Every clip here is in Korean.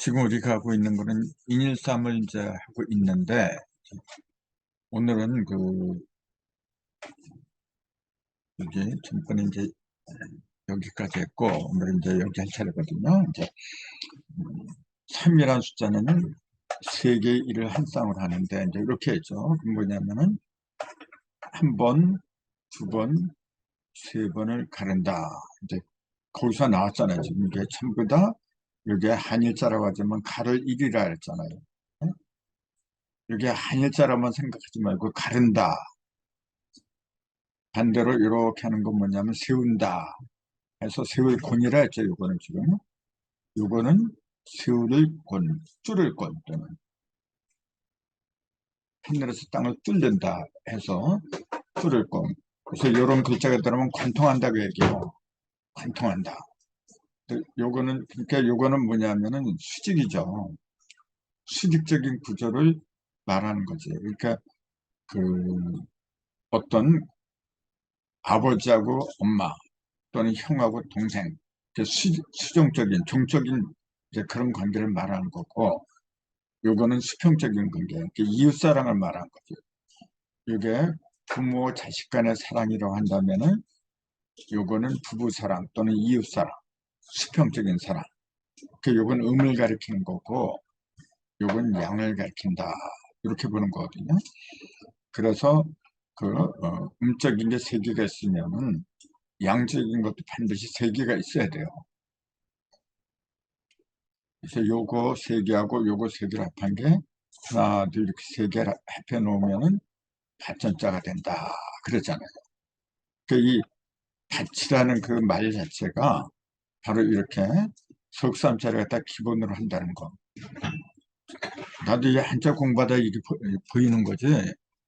지금 우리가 하고 있는 거는 인일삼을 이제 하고 있는데, 오늘은 여기 전번에 이제 여기까지 했고, 오늘은 이제 여기 할 차례거든요. 이제 3이라는 숫자는 세 개의 일을 한 쌍으로 하는데, 이제 이렇게 했죠. 그럼 뭐냐면은, 한 번, 두 번, 세 번을 가른다. 이제 거기서 나왔잖아요. 지금 이게 전부 다, 여기에 한일자라고 하지만 가를 일이라 했잖아요. 여기에 한일자라만 생각하지 말고 가른다. 반대로 이렇게 하는 건 뭐냐면 세운다 해서 세울 권이라 했죠. 요거는 지금 요거는 세울 권, 뚫을 권 또는 하늘에서 땅을 뚫는다 해서 뚫을 권. 그래서 이런 글자가 들어오면 관통한다고 얘기해요. 관통한다. 요거는 그러니까 요거는 뭐냐면은 수직이죠. 수직적인 구조를 말하는 거지. 그러니까 그 어떤 아버지하고 엄마 또는 형하고 동생, 수종적인, 종적인 이제 그런 관계를 말하는 거고, 요거는 수평적인 관계, 이웃사랑을 말하는 거죠. 이게 부모, 자식 간의 사랑이라고 한다면은, 요거는 부부사랑 또는 이웃사랑, 수평적인 사랑. 요건 음을 가리키는 거고, 요건 양을 가리킨다. 이렇게 보는 거거든요. 그래서 음적인 게 세 개가 있으면은, 양적인 것도 반드시 세 개가 있어야 돼요. 그래서 요거 세 개하고 요거 세 개를 합한 게 하나, 둘, 이렇게 세 개를 합해 놓으면은 밭전자가 된다. 그랬잖아요. 이 밭이라는 그 말 자체가 바로 이렇게 석삼자를 갖다 기본으로 한다는 거. 나도 이 한자 공부하다 이게 보이는 거지.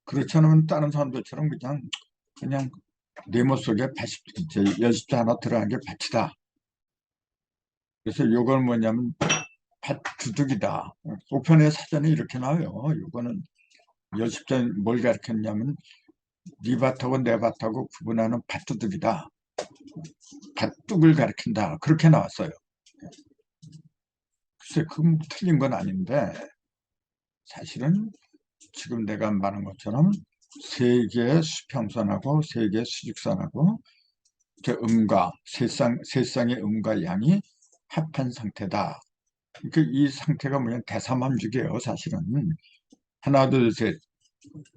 그렇지 않으면 다른 사람들처럼 그냥 네모 속에 열십자 하나 들어간 게 밭이다. 그래서 요건 뭐냐면 밭 주둑이다. 우편의 사전에 이렇게 나와요. 요거는 열십자 뭘 가르쳤냐면 네 밭하고 내 밭하고 구분하는 밭두둑이다. 밭둑을 가르친다. 그렇게 나왔어요. 글쎄 그건 틀린 건 아닌데 사실은 지금 내가 말한 것처럼 세 개의 수평선하고 세 개의 수직선하고 음과 세쌍의 음과 양이 합한 상태다. 그러니까 이 상태가 뭐냐 대삼함죽이에요. 사실은 하나 둘셋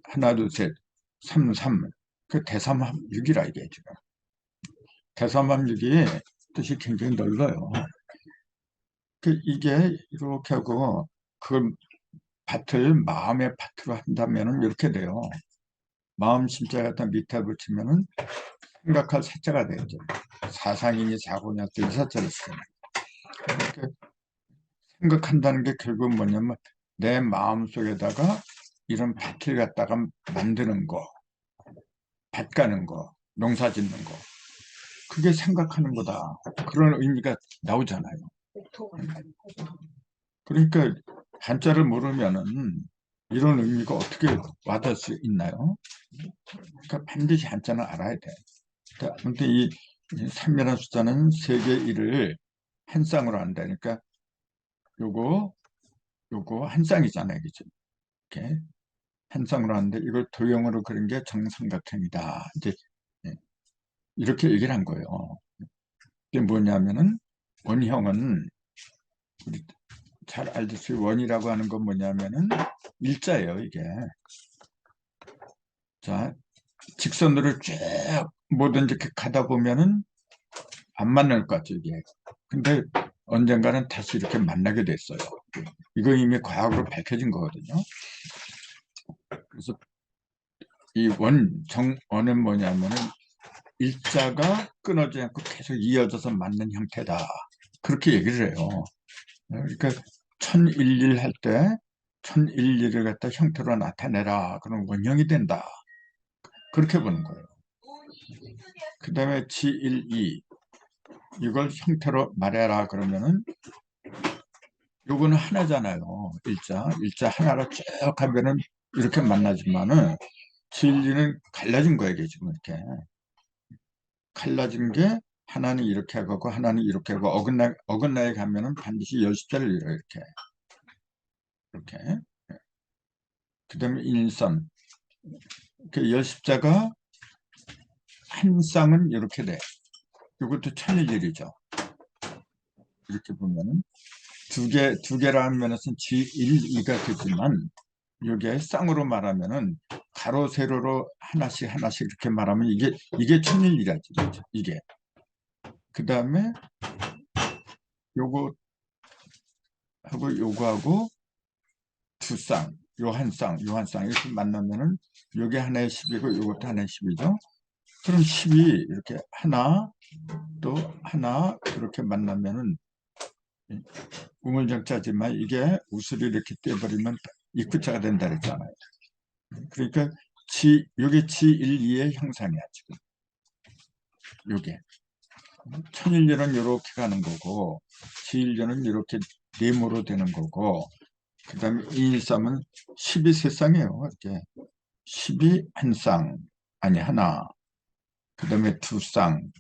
하나 둘셋 삼삼 그 대삼함육이라 이게 지금 대삼함육이 뜻이 굉장히 넓어요. 이게 이렇게 하고 그 밭을 마음의 밭으로 한다면은 이렇게 돼요. 마음 심자 갖다 밑에 붙이면은 생각할 사자가 되죠. 사상이니 사고냐 또 이 사자를 쓰잖아요. 이렇게 생각한다는 게 결국 뭐냐면 내 마음 속에다가 이런 밭을 갖다가 만드는 거, 밭 가는 거, 농사 짓는 거. 그게 생각하는 거다. 그런 의미가 나오잖아요. 그러니까 한자를 모르면은 이런 의미가 어떻게 와닿을 수 있나요? 그러니까 반드시 한자는 알아야 돼. 그러니까 아무튼 이 3이라는 숫자는 세계 일을 한 쌍으로 한다니까 요거 한 쌍이잖아요. 그죠? 이렇게 한 쌍으로 하는데 이걸 도형으로 그린 게 정삼각형이다. 이제 예, 이렇게 얘기를 한 거예요. 이게 뭐냐면은 원형은 우리 잘 알듯이 원이라고 하는 건 뭐냐면은 일자예요, 이게. 자, 직선으로 쭉 뭐든지 이렇게 가다 보면은 안 만날 것 같죠, 이게. 근데 언젠가는 다시 이렇게 만나게 됐어요. 이거 이미 과학으로 밝혀진 거거든요. 그래서 이 정원은 뭐냐면은 일자가 끊어지지 않고 계속 이어져서 맞는 형태다. 그렇게 얘기를 해요. 그러니까 천일일 할 때 천일일을 갖다 형태로 나타내라. 그럼 원형이 된다. 그렇게 보는 거예요. 그 다음에 지일이 이걸 형태로 말해라 그러면은 요거는 하나잖아요. 일자 하나로 쭉 하면은 이렇게 만나지만은 지일이는 갈라진 거예요. 지금 이렇게 갈라진 게 하나는 이렇게 하고 하나는 이렇게 하고 어긋나게 가면은 반드시 열십자를 이뤄요. 이렇게. 그 다음에 인선. 그 열십자가 한 쌍은 이렇게 돼. 이것도 천일일이죠. 이렇게 보면은 두 개라는 면에서는 지1, 2가 되지만 이게 쌍으로 말하면은 가로 세로로 하나씩 이렇게 말하면 이게 천일이라지. 이게. 그 다음에 요거 하고 요거하고 두 쌍, 요 한 쌍, 요 한 쌍 이렇게 만나면은 요게 하나의 10이고 요것도 하나의 10이죠. 그럼 10이 이렇게 하나 또 하나 이렇게 만나면은 우물정자지만 이게 우수를 이렇게 떼버리면 입구자가 된다 그랬잖아요. 그러니까 요게 지1, 2의 형상이야 지금. 요게 천일년은 이렇게 가는 거고 지1년은 이렇게 네모로 되는 거고 그 다음에 213은 10이 세 쌍이에요. 이렇게 10이 한 쌍, 아니 하나, 그 다음에 두 쌍,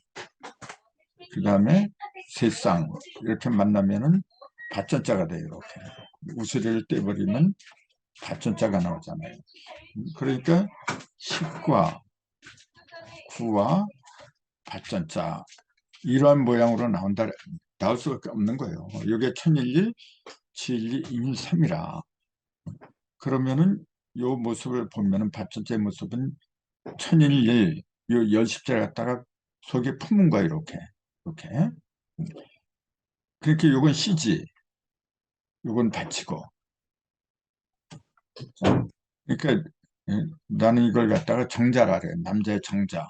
그 다음에 세 쌍 이렇게 만나면은 받전자가 돼요. 이렇게 우수리를 떼버리면 받전자가 나오잖아요. 그러니까 10과 9와 받전자 이러한 모양으로 나올 수밖에 없는 거예요. 이게 천일일, 지일이, 인일삼이라. 그러면은 요 모습을 보면은 받전자의 모습은 천일일, 요 열십자를 갖다가 속에 품은 거야 이렇게. 그렇게 요건 C지, 요건 받치고. 그러니까 나는 이걸 갖다가 정자라 그래. 남자의 정자.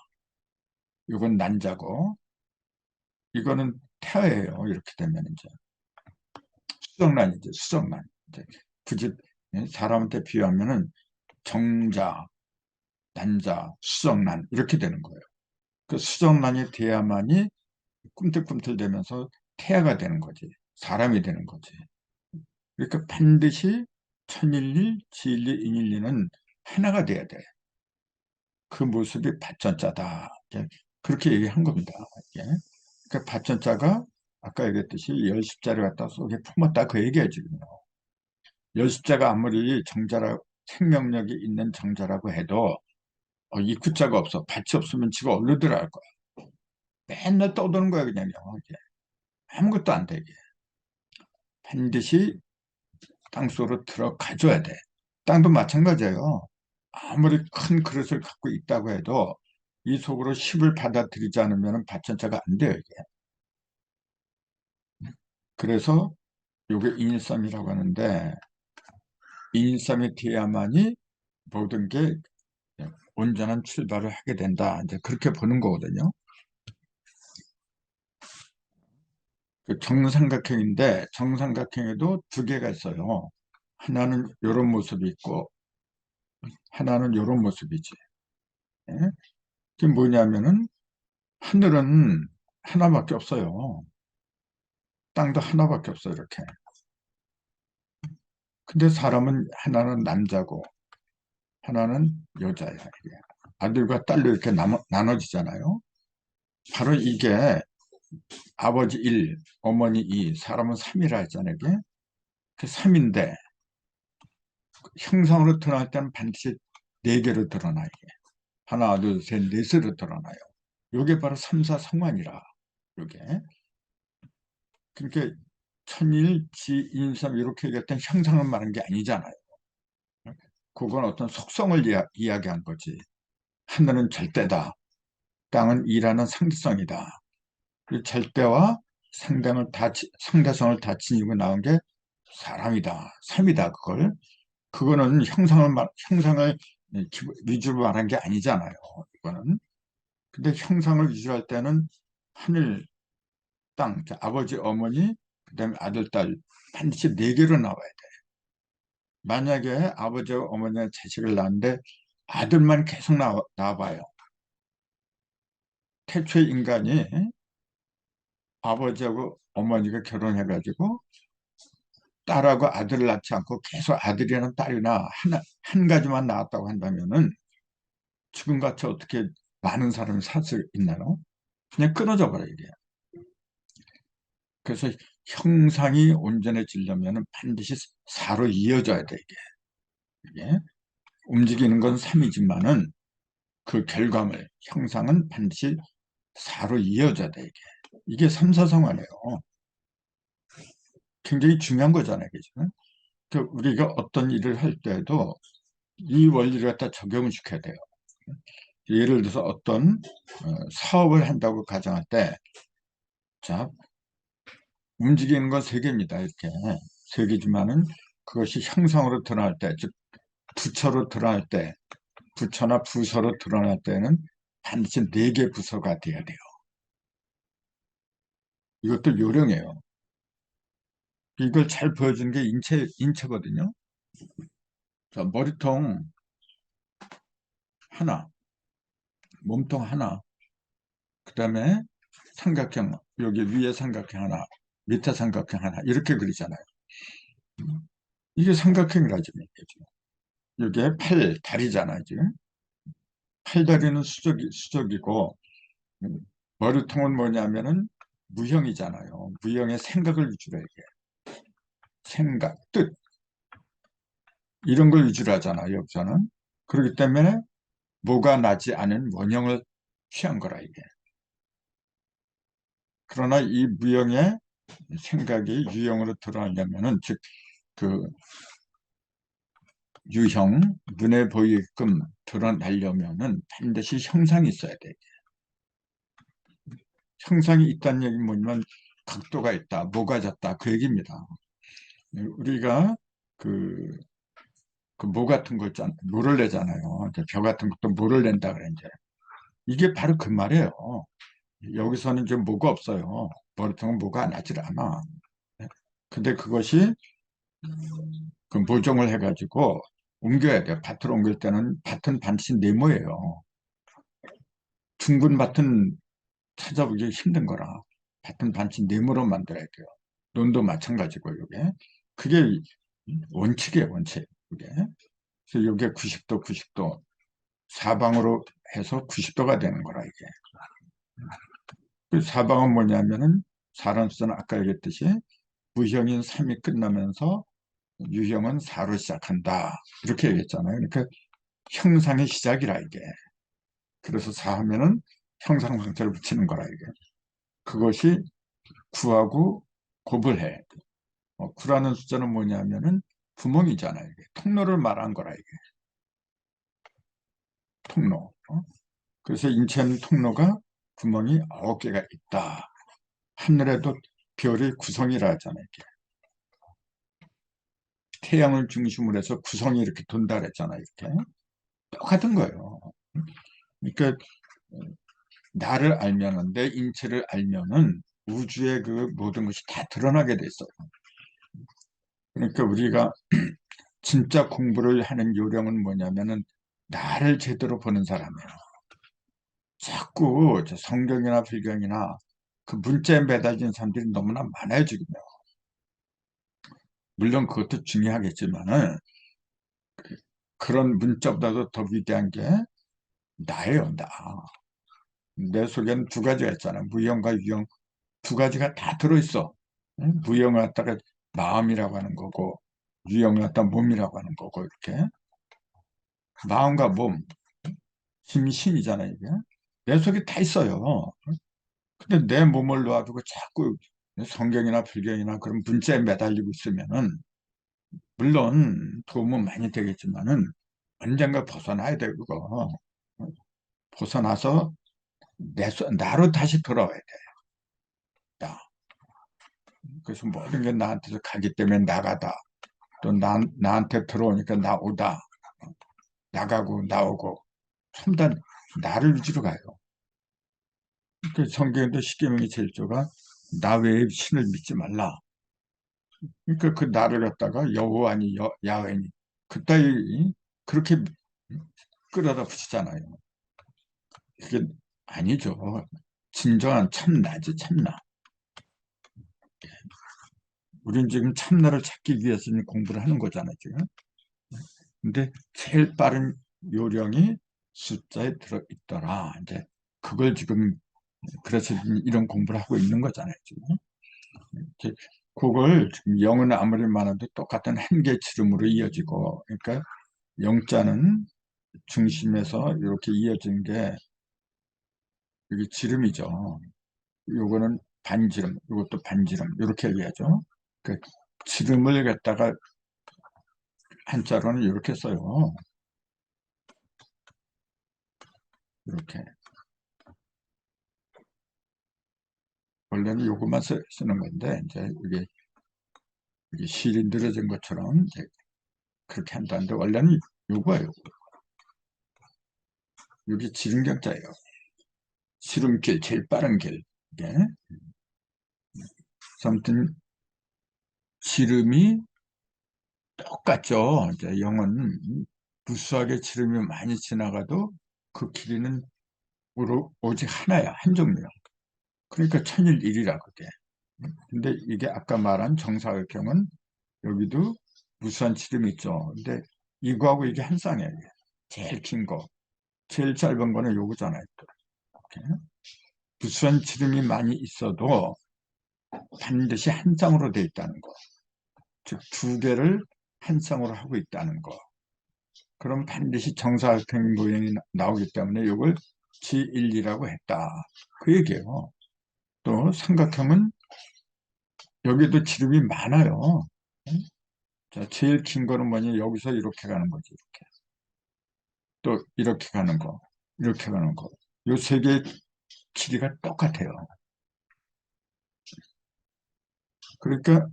요건 난자고. 이거는 태아예요. 이렇게 되면 이제 수정란이죠. 수정란. 이제 굳이 사람한테 비유하면은 정자, 난자, 수정란 이렇게 되는 거예요. 그 수정란이 돼야만이 꿈틀꿈틀대면서 태아가 되는 거지. 사람이 되는 거지. 그러니까 반드시 천일리, 지일리, 인일리는 하나가 돼야 돼. 그 모습이 받전자다. 그렇게 얘기한 겁니다. 그러니까 받전자가 아까 얘기했듯이 열십자를 갖다 속에 품었다 그 얘기야 지금요. 열십자가 아무리 정자라 생명력이 있는 정자라고 해도 입구자가 없어. 밭이 없으면 지가 얼른 들어갈 거야. 맨날 떠도는 거야 그냥요. 이게. 아무것도 안 되게. 반드시 땅속으로 들어가줘야 돼. 땅도 마찬가지예요. 아무리 큰 그릇을 갖고 있다고 해도 이 속으로 십을 받아들이지 않으면 받천자가 안 돼요, 이게. 그래서 이게 인일삼이라고 하는데 인일삼이 돼야만이 모든 게 온전한 출발을 하게 된다. 이제 그렇게 보는 거거든요. 그 정삼각형인데 정삼각형에도 두 개가 있어요. 하나는 이런 모습이 있고 하나는 이런 모습이지. 예? 그게 뭐냐면은 하늘은 하나밖에 없어요. 땅도 하나밖에 없어요, 이렇게. 근데 사람은 하나는 남자고 하나는 여자야. 이게. 아들과 딸로 이렇게 나눠지잖아요. 바로 이게 아버지 1, 어머니 2, 사람은 3이라 했잖아요. 이게. 그 3인데 형상으로 드러날 때는 반드시 4개로 드러나 이게. 하나, 둘, 셋, 넷으로 드러나요. 이게 바로 삼사성만이라. 이게. 그러니까 천일, 지, 인삼 이렇게 얘기했던 형상을 말한 게 아니잖아요. 그건 어떤 속성을 이야기한 거지. 하늘은 절대다. 땅은 이라는 상대성이다. 그 절대와 상대성을 다 지니고 나온 게 사람이다. 삶이다. 그거는 형상을 위주로 말한 게 아니잖아요. 이거는. 근데 형상을 위주로 할 때는 하늘, 땅, 아버지, 어머니, 그다음에 아들, 딸 반드시 4개로 나와야 돼. 만약에 아버지와 어머니가 자식을 낳는데 아들만 계속 나와봐요. 태초에 인간이 아버지하고 어머니가 결혼해가지고 딸하고 아들을 낳지 않고 계속 아들이나 딸이나 한 가지만 낳았다고 한다면은 지금같이 어떻게 많은 사람이 살 수 있나요? 그냥 끊어져 버려, 이게. 그래서 형상이 온전해지려면 반드시 4로 이어져야 돼, 이게. 움직이는 건 3이지만은 그 결과물, 형상은 반드시 4로 이어져야 돼, 이게. 이게 삼사성화네요. 굉장히 중요한 거잖아요, 그죠? 우리가 어떤 일을 할 때도 이 원리를 갖다 적용을 시켜야 돼요. 예를 들어서 어떤 사업을 한다고 가정할 때, 자, 움직이는 건 세 개입니다. 이렇게 세 개지만은 그것이 형상으로 드러날 때, 즉 부처로 드러날 때, 부처나 부서로 드러날 때는 반드시 네 개 부서가 돼야 돼요. 이것도 요령이에요. 이걸 잘 보여주는 게 인체거든요. 자, 머리통 하나, 몸통 하나, 그 다음에 삼각형, 여기 위에 삼각형 하나, 밑에 삼각형 하나, 이렇게 그리잖아요. 이게 삼각형이라죠. 이게 다리잖아요, 지금. 팔다리는 수직이고, 음, 머리통은 뭐냐면은 무형이잖아요. 무형의 생각을 위주로 해요. 생각, 뜻, 이런 걸 위주로 하잖아요, 여기서는. 그렇기 때문에 뭐가 나지 않은 원형을 취한 거라, 이게. 그러나 이 무형의 생각이 유형으로 드러나려면은, 즉, 그 유형, 눈에 보이게끔 드러나려면은 반드시 형상이 있어야 돼. 형상이 있다는 얘기는 뭐냐면 각도가 있다, 뭐가 졌다, 그 얘기입니다. 우리가 그, 그 모 같은 거 있잖아요. 모를 내잖아요. 이제 벼 같은 것도 모를 낸다 그래, 이제. 이게 바로 그 말이에요. 여기서는 좀 뭐가 없어요. 머리통은 뭐가 나질 않아. 근데 그것이 그 모종을 해가지고 옮겨야 돼요. 밭으로 옮길 때는 밭은 반드시 네모예요. 둥근 밭은 찾아보기 힘든 거라. 밭은 반드시 네모로 만들어야 돼요. 논도 마찬가지고, 이게. 그게 원칙이에요, 원칙. 그게. 그래서 이게 90도, 90도, 사방으로 해서 90도가 되는 거라, 이게. 그 사방은 뭐냐면은, 사람수는 아까 얘기했듯이, 무형인 3이 끝나면서 유형은 4로 시작한다. 이렇게 얘기했잖아요. 그러니까 형상의 시작이라, 이게. 그래서 4 하면은 형상 상태를 붙이는 거라, 이게. 그것이 9하고 곱을 해. 9라는 숫자는 뭐냐면은 구멍이잖아요. 이게. 통로를 말한 거라, 이게. 통로. 그래서 인체는 통로가 구멍이 9개가 있다. 하늘에도 별이 구성이라 하잖아요. 이게. 태양을 중심으로 해서 구성이 이렇게 돈다 그랬잖아요. 이렇게. 똑같은 거예요. 그러니까 나를 알면은, 내 인체를 알면은 우주의 그 모든 것이 다 드러나게 돼 있어요. 그러니까 우리가 진짜 공부를 하는 요령은 뭐냐면은 나를 제대로 보는 사람이에요. 자꾸 저 성경이나 불경이나 그 문자에 매달린 사람들이 너무나 많아요, 지금요. 물론 그것도 중요하겠지만은 그런 문자보다도 더 위대한 게 나예요, 나. 내 속에는 두 가지가 있잖아. 무형과 유형 두 가지가 다 들어있어. 응? 무형을 갖다가 마음이라고 하는 거고, 유형을 갖다가 몸이라고 하는 거고, 이렇게. 마음과 몸, 힘이 신이잖아요, 이게. 내 속에 다 있어요. 근데 내 몸을 놔두고 자꾸 성경이나 불경이나 그런 문자에 매달리고 있으면은, 물론 도움은 많이 되겠지만은, 언젠가 벗어나야 돼, 그거. 벗어나서 나로 다시 돌아와야 돼. 나. 그래서 모든 게 나한테서 가기 때문에 나가다. 또 나한테 들어오니까 나오다. 나가고 나오고. 전부 다 나를 위주로 가요. 그 성경에도 십계명의 제일조가 나 외에 신을 믿지 말라. 그러니까 그 나를 갖다가 여호와니 야훼니 그따위 그렇게 끌어다 붙이잖아요. 그게 아니죠. 진정한 참나지, 참나. 우린 지금 참나를 찾기 위해서 공부를 하는 거잖아요, 지금. 근데 제일 빠른 요령이 숫자에 들어있더라. 이제 그걸 지금 그래서 이런 공부를 하고 있는 거잖아요, 지금. 그걸 지금 영은 아무리 많아도 똑같은 한 개의 지름으로 이어지고, 그러니까 영자는 중심에서 이렇게 이어진 게 여기 지름이죠. 요거는 반지름, 요것도 반지름, 이렇게 얘기하죠. 그 지름을 갖다가 한자로는 이렇게 써요. 이렇게. 원래는 요것만 쓰는 건데, 이제 이게 실이 늘어진 것처럼 이제 그렇게 한다는데, 원래는 요거예요. 여기 지름경자예요. 지름길, 제일 빠른 길. 이게. 아무튼, 지름이 똑같죠. 이제 영은 무수하게 지름이 많이 지나가도 그 길이는 오직 하나야, 한 종류야. 그러니까 천일일이라 그게. 근데 이게 아까 말한 정사각형은 여기도 무수한 지름이 있죠. 근데 이거하고 이게 한 쌍이에요. 제일 긴 거. 제일 짧은 거는 요거잖아요. 또. 이렇게. 무수한 지름이 많이 있어도 반드시 한 쌍으로 돼 있다는 거. 즉, 두 개를 한 쌍으로 하고 있다는 거. 그럼 반드시 정사각형 모양이 나오기 때문에 이걸 G1이라고 했다. 그 얘기예요. 또 삼각형은 여기도 지름이 많아요. 자, 제일 긴 거는 뭐냐? 여기서 이렇게 가는 거지. 이렇게. 또 이렇게 가는 거, 이렇게 가는 거. 요 세 개의 길이가 똑같아요. 그러니까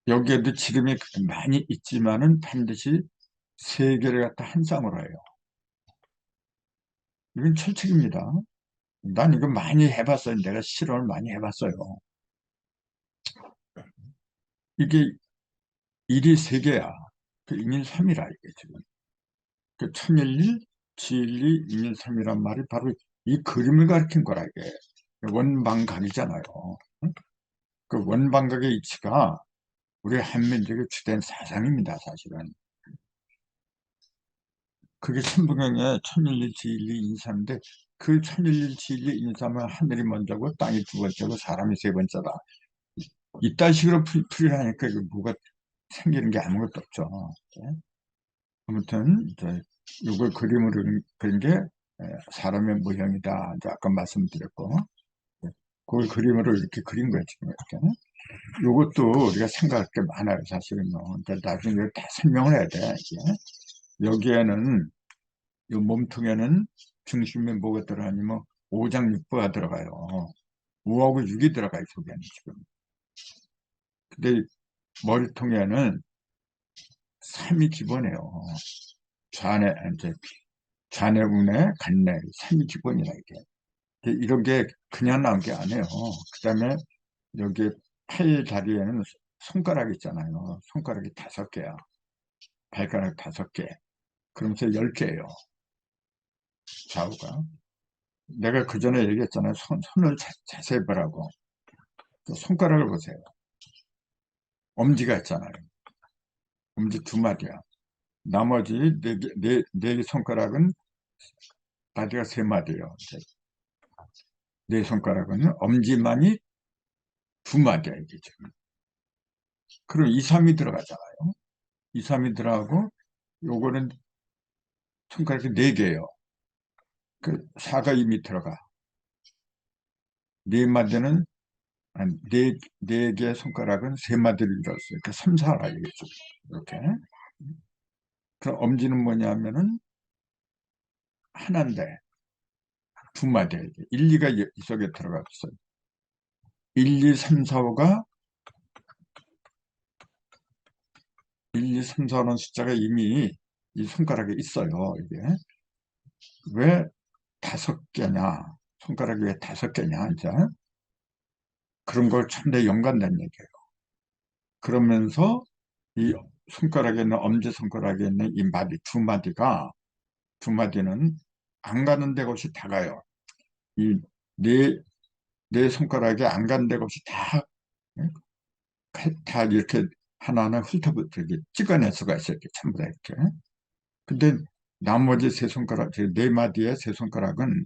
여기에도 지름이 많이 있지만은 반드시 세 개를 갖다 한 쌍으로 해요. 이건 철칙입니다. 난 이거 많이 해봤어요. 내가 실험을 많이 해봤어요. 이게 일이 세 개야. 그 인일삼이라 이게 지금. 그 천일일, 지일이, 인일삼이란 말이 바로 이 그림을 가리킨 거라 이게. 원방각이잖아요. 응? 그 원방각의 이치가 우리 한민족의 주된 사상입니다, 사실은. 그게 천부경의 천일일, 지일이, 인삼인데 그 천일일, 지일이, 인삼은 하늘이 먼저고 땅이 두 번째고 사람이 세 번째다. 이딴 식으로 풀이하니까 이거 뭐가 생기는 게 아무것도 없죠. 예? 아무튼 이제 이걸 그림으로 그린 게 사람의 모형이다. 이제 아까 말씀드렸고, 예, 그걸 그림으로 이렇게 그린 거예요, 지금 이렇게. 이것도 우리가 생각할 게 많아요, 사실은요. 그러니까 나중에 이걸 다 설명을 해야 돼, 이게. 여기에는, 이 몸통에는 중심에 뭐가 들어가냐면 오장육부가 들어가요. 5하고 6이 들어가요, 속에는 지금. 근데 머리통에는 3이 기본이에요. 좌뇌, 이제 좌뇌, 우뇌, 간뇌, 3이 기본이라 이게. 이런 게 그냥 나온 게 아니에요. 그 다음에 여기 팔 다리에는 손가락 있잖아요. 손가락이 5개야. 발가락 5개. 그러면서 10개예요. 좌우가. 내가 그 전에 얘기했잖아요. 손을 자세히 보라고. 그 손가락을 보세요. 엄지가 있잖아요. 엄지 2마디야. 나머지 네 손가락은 다리가 3마디예요. 네 손가락은 엄지만이 2마디야, 이게 지금. 그럼 2, 3이 들어가잖아요. 2, 3이 들어가고, 요거는 손가락이 4개예요. 그 4가 이미 들어가. 네 마디는, 아니, 네 개의 손가락은 3마디를 이뤘어요. 그러니까 3, 4라 이겠죠. 이렇게. 그럼 엄지는 뭐냐면은 하나인데 2마디야, 이게. 1, 2가 이 속에 들어가 있어요. 1, 2, 3, 4, 5가 1, 2, 3, 4는 숫자가 이미 이 손가락에 있어요. 이게. 왜 5개냐? 손가락이 왜 5개냐? 이제 그런 걸 참 대 연관된 얘기예요. 그러면서 이 손가락에 있는 엄지손가락에 있는 이 마디 2마디가 2마디는 안 가는 데 없이 다 가요. 이 네 손가락에 안 가는 데 없이 다 이렇게 하나하나 훑어붙이게 찍어낼 수가 있어요. 이렇게 전부 다 이렇게. 근데 나머지 세 손가락, 네 마디의 세 손가락은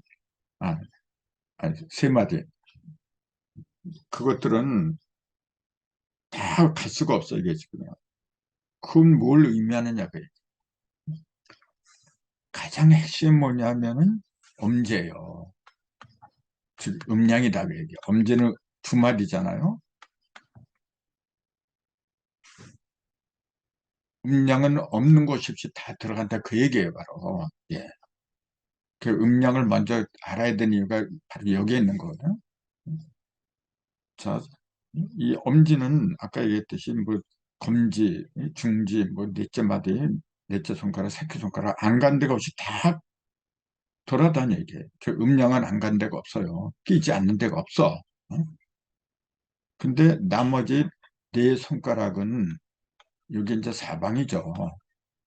아니, 세 마디. 그것들은 다 갈 수가 없어, 이게 지금. 그건 뭘 의미하느냐, 그 가장 핵심이 뭐냐면은 엄제예요. 즉, 음량이다, 그 얘기. 엄제는 두 마디잖아요. 음량은 없는 곳이 없이 다 들어간다, 그 얘기예요, 바로. 예. 그 음량을 먼저 알아야 되는 이유가 바로 여기에 있는 거거든. 자, 이 엄지는 아까 얘기했듯이 뭐 검지, 중지, 뭐 넷째 마디, 넷째 손가락, 새끼 손가락 안 간 데가 없이 다 돌아다녀 이게. 그 음량은 안 간 데가 없어요. 끼지 않는 데가 없어. 어? 근데 나머지 네 손가락은 여기 이제 사방이죠.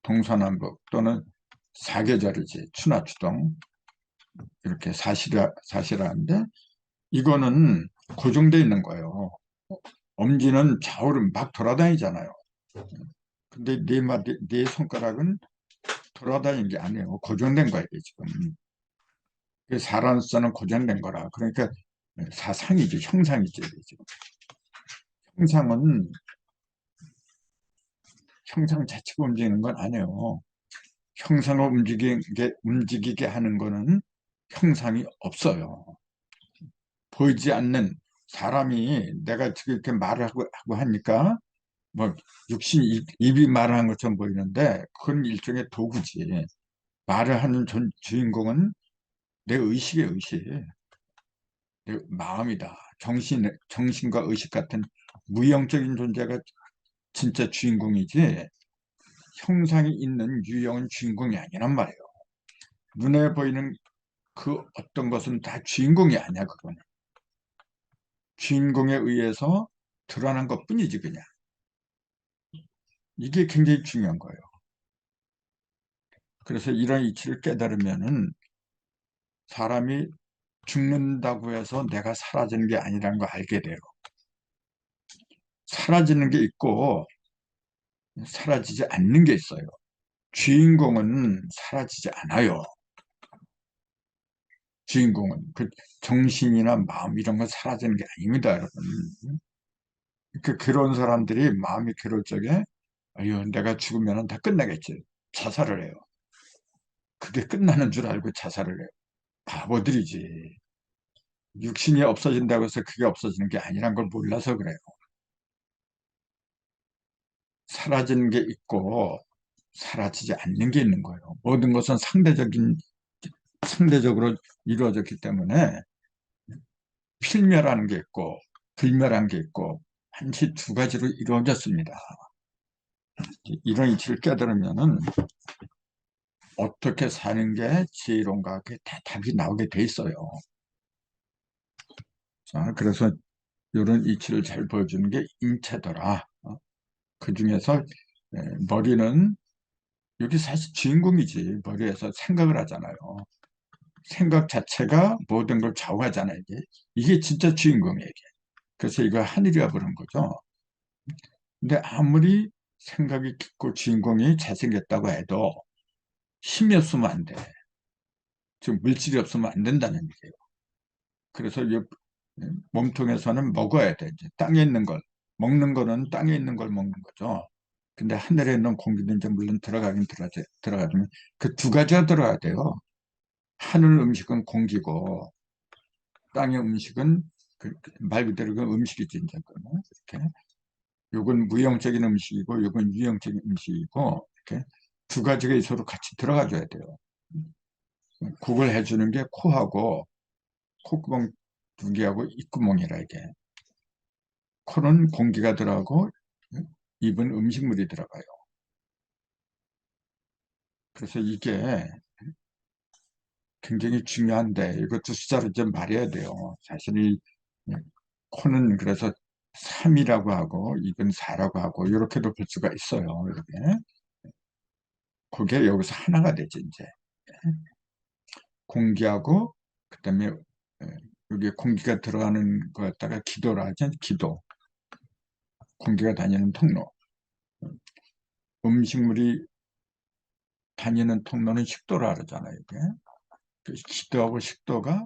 동서남북 또는 사계절이지. 추나추동 이렇게 사시라는데 이거는 고정돼 있는 거예요. 엄지는 좌우로 막 돌아다니잖아요. 근데 네 손가락은 돌아다니는 게 아니에요. 고정된 거예요, 지금. 사람으로서는 고정된 거라. 그러니까 사상이지, 형상이지, 지금. 형상은 형상 자체가 움직이는 건 아니에요. 형상을 움직이게 하는 거는 형상이 없어요. 보이지 않는 사람이 내가 지금 이렇게 말을 하고 하니까 뭐 육신 입이 말하는 것처럼 보이는데 그건 일종의 도구지. 말을 하는 주인공은 내 의식의 의식, 내 마음이다. 정신과 의식 같은 무형적인 존재가 진짜 주인공이지 형상이 있는 유형은 주인공이 아니란 말이에요. 눈에 보이는 그 어떤 것은 다 주인공이 아니야, 그거는. 주인공에 의해서 드러난 것뿐이지, 그냥. 이게 굉장히 중요한 거예요. 그래서 이런 이치를 깨달으면은 사람이 죽는다고 해서 내가 사라지는 게 아니라는 걸 알게 돼요. 사라지는 게 있고 사라지지 않는 게 있어요. 주인공은 사라지지 않아요. 주인공은 그 정신이나 마음 이런 건 사라지는 게 아닙니다, 여러분. 그 괴로운 사람들이 마음이 괴로울 적에 아유 내가 죽으면 다 끝나겠지. 자살을 해요. 그게 끝나는 줄 알고 자살을 해요. 바보들이지. 육신이 없어진다고 해서 그게 없어지는 게 아니란 걸 몰라서 그래요. 사라지는 게 있고 사라지지 않는 게 있는 거예요. 모든 것은 상대적으로 이루어졌기 때문에 필멸하는 게 있고 불멸한 게 있고 반드시 두 가지로 이루어졌습니다. 이런 이치를 깨달으면은 어떻게 사는 게 지혜로운가 그게 다 답이 나오게 돼 있어요. 자, 그래서 이런 이치를 잘 보여주는 게 인체더라. 그 중에서 머리는 여기 사실 주인공이지. 머리에서 생각을 하잖아요. 생각 자체가 모든 걸 좌우하잖아요. 이게 진짜 주인공이에요. 이게. 그래서 이걸 하늘이라 부르는 거죠. 근데 아무리 생각이 깊고 주인공이 잘생겼다고 해도 힘이 없으면 안 돼. 즉 물질이 없으면 안 된다는 얘기예요. 그래서 몸통에서는 먹어야 돼. 이제 땅에 있는 걸. 먹는 거는 땅에 있는 걸 먹는 거죠. 근데 하늘에 있는 공기도 이제 물론 들어가지만 그 두 가지가 들어가야 돼요. 하늘 음식은 공기고 땅의 음식은 말 그대로 그 음식이지 이제 그거는. 이렇게 요건 무형적인 음식이고 요건 유형적인 음식이고 이렇게 두 가지가 서로 같이 들어가줘야 돼요. 국을 해주는 게 코하고 콧구멍 두 개하고 입구멍이라 이게. 코는 공기가 들어가고 입은 음식물이 들어가요. 그래서 이게 굉장히 중요한데 이것도 숫자로 좀 말해야 돼요. 사실 이 코는 그래서 3이라고 하고 입은 4라고 하고 이렇게도 볼 수가 있어요. 이렇게. 그게 여기서 하나가 되지 이제. 공기하고 그다음에 여기 공기가 들어가는 거 갖다가 기도라 하죠. 기도. 공기가 다니는 통로. 음식물이 다니는 통로는 식도라 그러잖아요. 이게. 그 기도하고 식도가